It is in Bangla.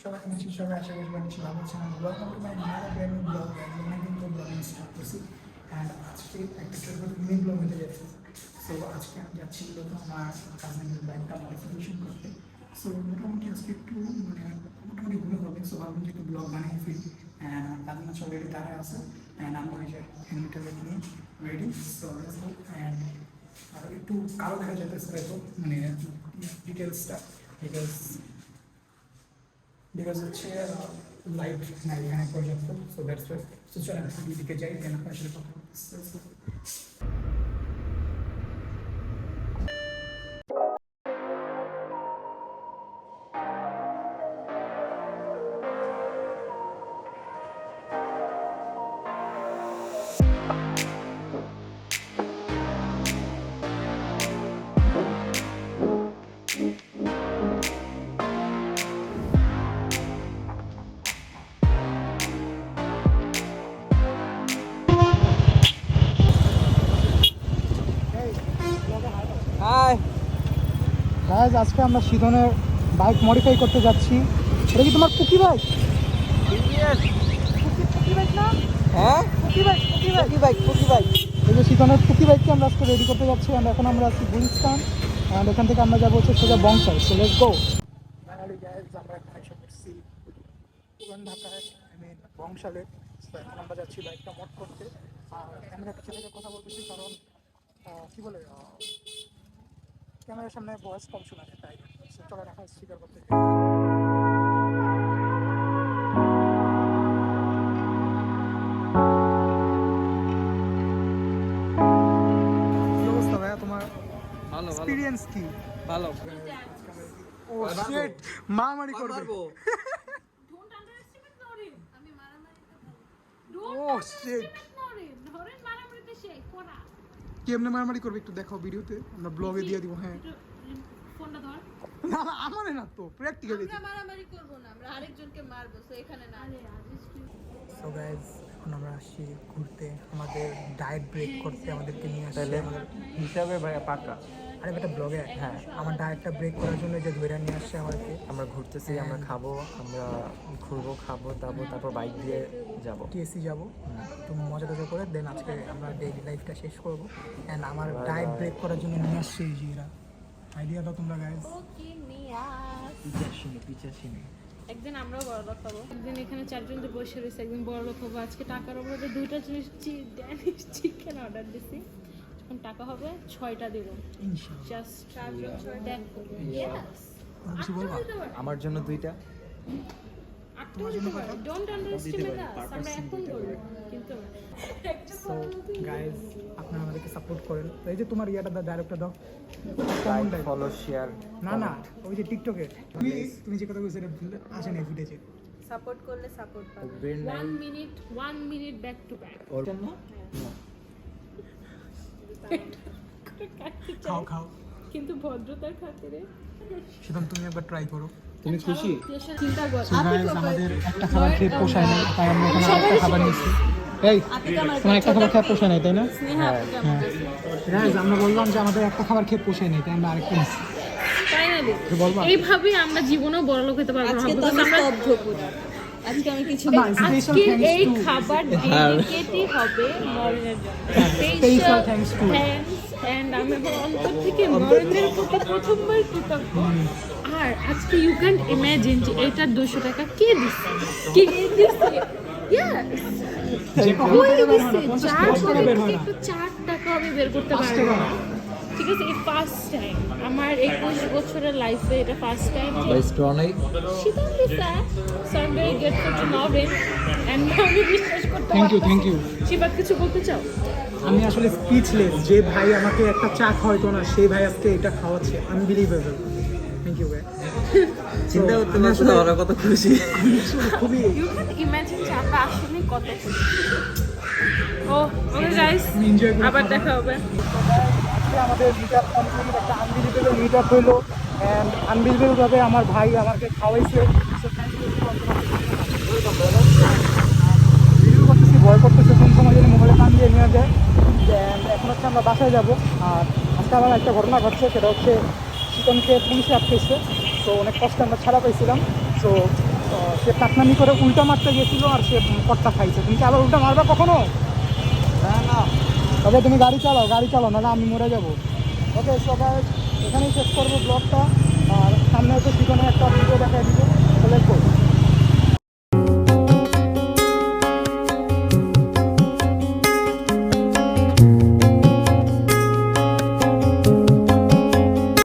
সবাই নিশ্চয়ই সবাই আশা করি সবাই নিশ্চয়ই ভালো আছেন। Welcome to my another brand new blog. অনেকদিন তো ব্লগিং স্টার্ট করছি অ্যান্ড আজকে একটা ছোটো মিনি ব্লগ হতে যাচ্ছে। সো আজকে আমি যাচ্ছি মূলত আমার কাজিনের ব্যাগটা মডিফিকেশন করতে। সো মোটামুটি আজকে একটু মোটামুটি ঘুরে হবে। সো ভাবলাম যে একটু ব্লগ বানিয়ে ফিরি অ্যান্ড আমার কাজিন আছে অলরেডি তারাই আছে অ্যান্ড আমরা ওই যে হেলমেটের নিয়ে রেডি। সো অ্যান্ড আর একটু কালো দেখা যেতেছে হয়তো ডিটেলসটা বিকজ হচ্ছে লাইট নাই এখানে পর্যাপ্ত। So that's why. সো চলেন আমি দিকে যাই দেন আপনার সাথে কথা বলতেছি। হাই গাইস, আজকে আমরা সিধনের বাইক মডিফাই করতে যাচ্ছি। এটা কি তোমার পুকি বাইক? পুকি বাইক না? হ্যাঁ, পুকি বাইক। পুকি বাইক। এই যে সিধনের পুকি বাইককে আমরা আজকে রেডি করতে যাচ্ছি। আর এখন আমরা আছি গুলিস্তান অ্যান্ড এখান থেকে আমরা যাবো হচ্ছে সোজা Bangshal. So let's go. Finally guys, আমরা এখন এসে পড়ছি পুরান ঢাকায়, বংশালে। তো এখন আমরা যাচ্ছি বাইকটা মড করতে। আর ক্যামেরা পিছনে থেকে কথা বলতেছি কারণ কি বলে ক্যামেরার সামনে ভয়েস কম শোনা যায়, তাই চলে রাখা স্পিকার করতে। কি অবস্থা ভাইয়া তোমার? ভালো এক্সপিরিয়েন্স কি? ভালো। ও শিট, মারামারি করবে। Don't underestimate Norin. আমি মারামারি ও শিট, ধরেন মারামারিতে সে কোনা কেমনে মারামারি করবে একটু দেখাও ভিডিওতে, আমরা ব্লগে দিয়ে দিব। হ্যাঁ, ফোনটা ধর। না না আমারে না তো, প্র্যাকটিক্যালি। আমরা মারামারি করব না, আমরা আরেকজনকে মারবো, তো এখানে না। আরে আজিজ তুই সো গাইজ, এখন আমরা আসছি ঘুরতে, আমাদের ডায়েট ব্রেক করতে আমাদেরকে নিয়ে আসছে তাহলে আমাদের। হিসাবে ভাই পাকা। আরে বেটা ব্লগে, হ্যাঁ, আমার ডায়েটটা ব্রেক করার জন্য যে ধরে নিয়ে আসছে আমাদেরকে। আমরা ঘুরতেছি, আমরা খাবো, আমরা ঘুরবো, খাবো, তারপর বাইক দিয়ে যাব। টিএসসি যাবো, একটু মজা টজা করে দেন আজকে আমরা ডেইলি লাইফটা শেষ করবো। অ্যান্ড আমার ডায়েট ব্রেক করার জন্য নিয়ে আসছে এই যে এরা। আইডিয়া দাও তোমরা গাইজ। ওকে নিয়াস। পিছাসিনি। একদিন আমরাও বড় লোক হবো। একদিন এখানে চারজন তো বসে রয়েছে, একদিন বড় লোক হবো। আজকে টাকার অভাবে দুইটা জিনিস ড্যানিশ চিকেন অর্ডার দিছি, যখন টাকা হবে 6টা দিব। ইনশাআল্লাহ। জাস্ট দেখো। ইয়েস, কিছু বলবা? আমার জন্য 2টা। ডোন্ট আন্ডারএস্টিমেট আস। আমরা এখন বলবো কিন্তু সো গাইজ, আপনারা আমাদেরকে সাপোর্ট করেন। তো এই যে তোমার ইয়াটা ডাইরেক্টটা দাও, লাইক, কমেন্ট দাও। Follow, share. না না, ওই যে টিকটকে তুমি যে কথা বলছো এটা আসে না ফুটেজে। সাপোর্ট করলে সাপোর্ট পাবে। ব্রেন নাই 1 মিনিট ব্যাক টু ব্যাক। ওর জন্য খাও খাও, কিন্তু ভদ্রতার খাতিরে সেটা তুমি একবার ট্রাই করো। তুমি খুশি? চিন্তা কর। So guys, আমাদের একটা খাবার খেয়ে পোষায় না, তাই আমরা এখানে আরেকটা খাবার নিচ্ছি। এই তোমার একটা খাবার খেয়ে পোষায় নাই, তাই না? স্নেহা হ্যাঁ গাইজ, আমরা বললাম যে আমাদের একটা খাবার খেয়ে পোষায় নাই, তাই আমরা আরেকটা নিচ্ছি। ফাইনালি বলবা? এইভাবে আমরা জীবনেও বড় লোক হতে পারবো না। আজকে তো আমি স্তব্ধ পুরো। আজকে আমি কিছু না, special আজকে thanks এই to- খাবার ডেডিকেটই হবে নরেনের জন্য। Special thanks to- এন্ড আমি আমার অন্তর থেকে নরেনের প্রতি প্রথমবার কৃতজ্ঞ। আর আজকে ইউ ক্যান ইমাজিন যে এটার 200 টাকা কে দিচ্ছে, কে দিচ্ছে। ইয়েস, যে কখনো ওই টাকা বের হয় না, দিচ্ছে। 50 যার টাকা পকেট বের থেকে হয় না। একটু 4 টাকা আমি বের করতে 5 পারবো টাকা না। ঠিক আছে, এই ফার্স্ট টাইম আমার 21 বছরের লাইফে এটা ফার্স্ট টাইম। ভাই স্ট্রং নাই। She don't be sad. So I'm very grateful to Navin. And আমি বিশ্বাস করতে Thank you, thank you. শিবাত কিছু বলতে চাও? আমি আসলে স্পিচলেস, যে ভাই আমাকে একটা চা খাওয়াইতো না সেই ভাই আজকে এটা খাওয়াচ্ছে, আনবিলিভেবল। থ্যাংক ইউ ভাই। চিন্তা করতে পারছো না ওরা কত খুশি। খুবই You can imagine যে আমরা আসলে কত খুশি। ওকে গাইস, আমি enjoy করি আবার খাবার। দেখা হবে। আজকে আমাদের মিটআপ কমপ্লিট, একটা আনবিলিভেবল মিটআপ হলো অ্যান্ড আনবিলিভেবলভাবে আমার ভাই আমাকে খাওয়াইছে। ভিডিও করতেছি, ভয় করতেছে কোন সময় যদি মোবাইলে কান দিয়ে নিয়ে যায়। অ্যান্ড এখন হচ্ছে আমরা বাসায় যাব। আর আজকে আমার একটা ঘটনা ঘটছে, সেটা হচ্ছে চিকনকে পুলিশে আটকেছে। তো অনেক কষ্টে আমরা ছাড়া পাইছিলাম। তো সে কাকনামি করে উল্টা মারতে গেছিলো আর সে কট্টা খাইছে। তুমি কি আবার উল্টা মারবা কখনো? না। তবে তুমি গাড়ি চালাও নাহলে আমি মরে যাবো। ওকে সবাই এখানেই শেষ করবো ব্লগটা, আর সামনে হচ্ছে জীবনে একটা ভিডিও দেখাই দিব।